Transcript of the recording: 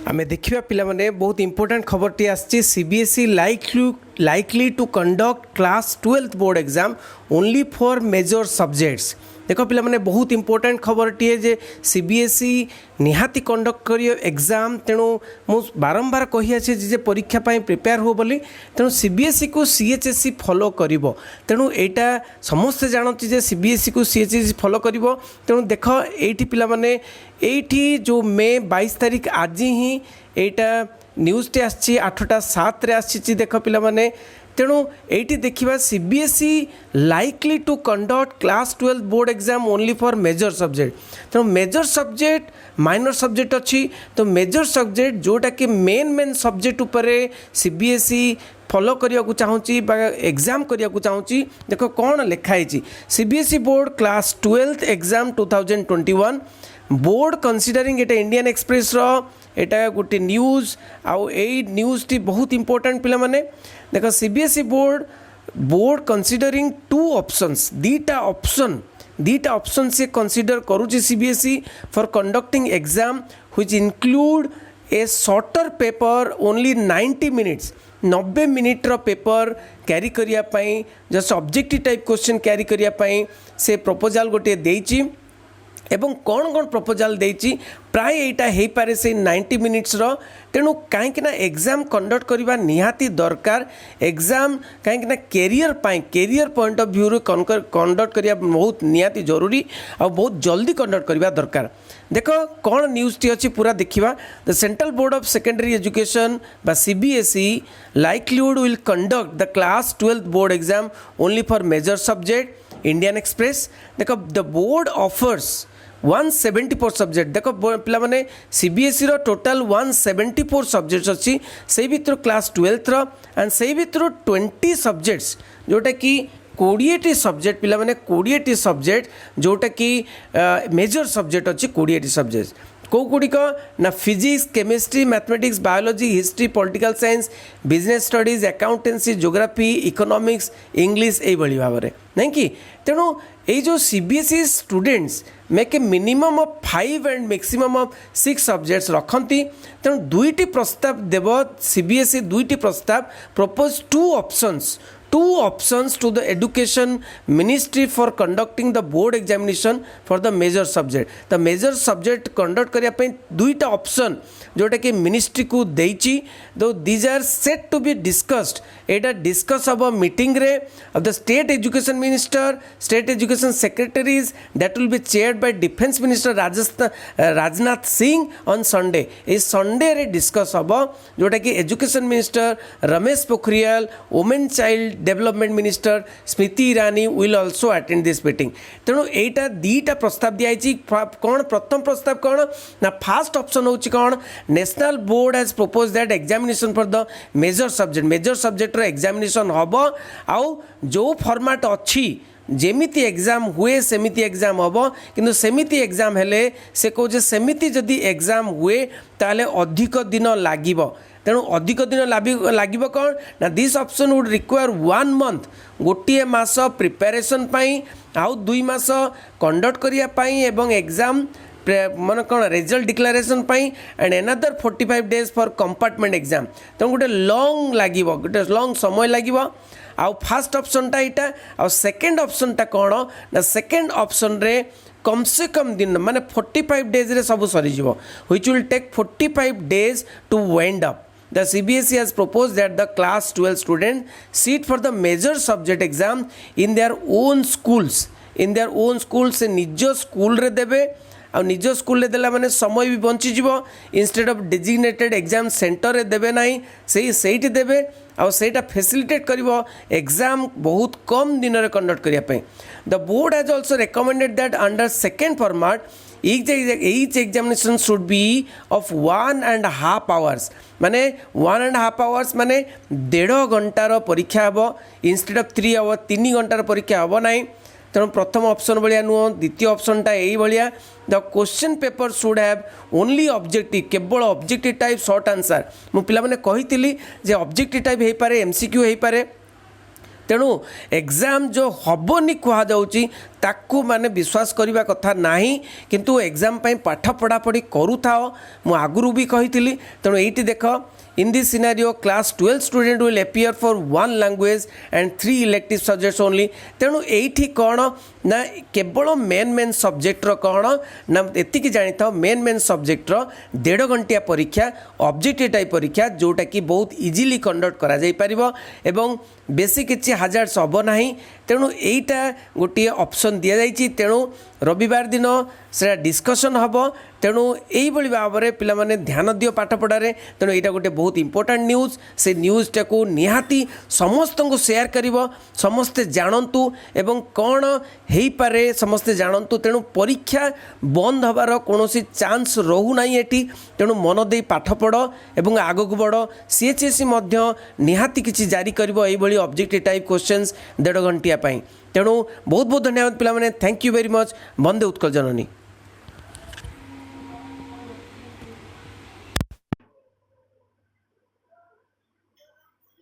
आमे देखिबा पिला माने बहुत इंपोर्टेंट खबर टी आछि CBSE likely to conduct class 12th board exam only for major subjects. देखो पिला माने बहुत इंपोर्टेंट खबर टी है जे सीबीएसई निहाती कंडक्ट करियो एग्जाम। तेणु मु बारंबार कहि आछि जे परीक्षा पाई प्रिपेयर हो बोली, तेणु सीबीएसई को सीएचएसई फॉलो करिवो। तेणु एटा समस्त जानछि जे सीबीएसई को सीएचएसई फॉलो करिवो। तेणु देख एठी पिला माने एठी जो मे 22 तारीख आज ही एटा न्यूज़ टे आछि 8:07 रे आछि। देख पिला माने तेणु एटी देखा CBSE likely to conduct class 12 board exam only for major subject. तेणु मेजर सब्जेक्ट माइनर सब्जेक्ट अच्छी, तो मेजर सब्जेक्ट जोटा कि मेन सब्जेक्ट उपरे सीबीएसई फॉलो करिया को चाहूँगी एग्जाम करिया को चाहूँगी। देखो कौन लिखाई CBSE board class 12th exam 2021 board considering एटा इंडियन एक्सप्रेस एटा गोटे न्यूज़ आउ ए न्यूज़ टी बहुत इंपोर्टेंट पिला माने देखो CBSE board considering two options दीटा ऑप्शन से कंसीडर करूची CBSE for conducting exam which include a shorter paper only 90 minutes 90 minute रो पेपर कैरी करिया पई just objective type question carry करिया पई से प्रपोजल गोटे देइची एवं कौन कौन प्रपोजल देइची प्राय एटा हेई पारे से 90 मिनिट्स रो। तेणु कहीं एग्जाम कंडक्ट करवा निहाती दरकार। एग्जाम कहीं career point of view conduct करवा बहुत निहाती जरूरी और बहुत जल्दी कंडक्ट करवा दरकार। देखो कौन न्यूज़ टी अच्छी पूरा देखा। The Central Board of Secondary Education बा CBSE likelihood will conduct the class 12th board exam only for major subject Indian Express. देखो द बोर्ड ऑफर्स 174 सब्जेक्ट। देखो पिला माने सीबीएसई रो टोटल 174 सब्जेक्ट्स अच्छी से भीतर क्लास 12th रो एंड से भीतर 20 सब्जेक्ट्स जोटा कि 20 सब्जेक्ट पिला माने 20 सब्जेक्ट जोटा कि मेजर सब्जेक्ट अच्छी 20 सब्जेक्ट कौ गुड़िक ना physics chemistry mathematics biology history political science business studies accountancy geography economics English यही भाव में नहीं कि। तेणु ये जो CBSE students make a minimum of 5 and maximum of 6 subjects रखती। तेणु दुईटी प्रस्ताव देव सीबीएसई दुईटी प्रस्ताव propose two options to the education ministry for conducting the board examination for the major subject। the major subject conduct करिया पे दुईटा option जोटा कि ministry को देइची। दो these are set to be discussed एटा डिस्कस अब मीटिंग रे of the state education minister state education secretaries that will be chaired by defence minister Rajnath Singh on Sunday. इस संडे रे डिस्कस अब जोटा कि education minister Ramesh Pokhriyal women child development minister Smriti Irani will also attend this meeting. तेणु एटा दीटा प्रस्ताव दिखाई कौन प्रथम प्रस्ताव कौन ना फास्ट ऑप्शन होची कौन national board has propose that examination for the major subject रो एग्जामिनेशन हबो आउ जो फॉर्मेट अच्छी जेमिति एग्जाम हुए सेमिति एग्जाम हम किंतु सेमिति एग्जाम हेले से कहे सेमिति जदि एग्जाम हुए ताले अधिक दिन लागिबो। तेणु अधिक दिन लागिबो कौन ना this option would require 1 month गोटे मास प्रिपेरेशन पाई आउ 2 मास कंडक्ट करिया पाई एवं एग्जाम मन कौन result declaration pi and another 45 days for compartment exam. तेणु गोटे लॉन्ग लगे गोटे लॉन्ग समय लगे आउ फास्ट ऑप्शनटा यहाँ आउ सेकेंड ऑप्शनटा कौन ना सेकेंड ऑप्शन रे कम से कम दिन माने 45 days रे सब सरी जीवो which will take 45 days to wind up. The CBSE has proposed that the class 12 student sit for the major subject exam in their own schools से निज स्कूल रे देबे आ निज स्कूल रे देला माने समय भी बंची जीवो instead of designated exam centre रे देबे नाही सेठी देबे आ सेटा फैसिलिटेट करिवो एग्जाम बहुत कम दिन रे कंडक्ट करिया पे। The board has also recommended that under second format each examination should be of 1.5 hours माने 1.5 hours माने 1.5 घंटार परीक्षा हे इंस्टेड ऑफ 3 hours 3 घंटार परीक्षा हे ना। तेणु प्रथम ऑप्शन भाया नुह द्वितीय ऑप्शनटा यही भाया the question paper should have only objective केवल ऑब्जेक्टिव टाइप शॉर्ट आंसर मु पिला माने कहितली जे ऑब्जेक्टिव टाइप हे पारे एमसीक्यू हे पारे। तेणु एग्जाम जो हबनी कहुची ताकू माने विश्वास करने कथा नहीं किंतु एग्जाम पाठ पढ़ापढ़ी करू था मु आगुरू भी कही तेणु ये देख in this scenario class 12 student will appear for one language and 3 elective subjects only तेणु एठी कौन ना केवल मेन सब्जेक्ट रो कौन ना एतिकी जानी था मेन सब्जेक्ट रो 1.5 घंटिया परीक्षा ऑब्जेक्टिव टाइप परीक्षा जोटा कि बहुत इजीली कंडक्ट करा जाई परिबो एवं बेसी किछि हाजार्ड्स हबो नाही तेणु एटा गोटे ऑप्शन दिया जाइछि तेणु रविवार दिन से डिस्कशन हम तेणु यही भाव में पिला माने ध्यान दियो पाठ पढ़ारे तेणु यहाँ गोटे बहुत इंपोर्टेंट न्यूज़ से न्यूज़टा को निहाती समस्त को शेयर करिवो समस्ते जानतु एवं कौन हो पारे समस्ते जानतु तेणु परीक्षा बंद हबार कौन चांस रहू ना ये तेणु मन दे पाठ पढ़ एवं आगक बढ़ सीएचएससी निहाती किसी जारी करिवो एही ऑब्जेक्टिव टाइप क्वेश्चंस 1.5 घंटिया तेणु बहुत बहुत धन्यवाद पिला माने thank you very much. Vande Utkal Janani.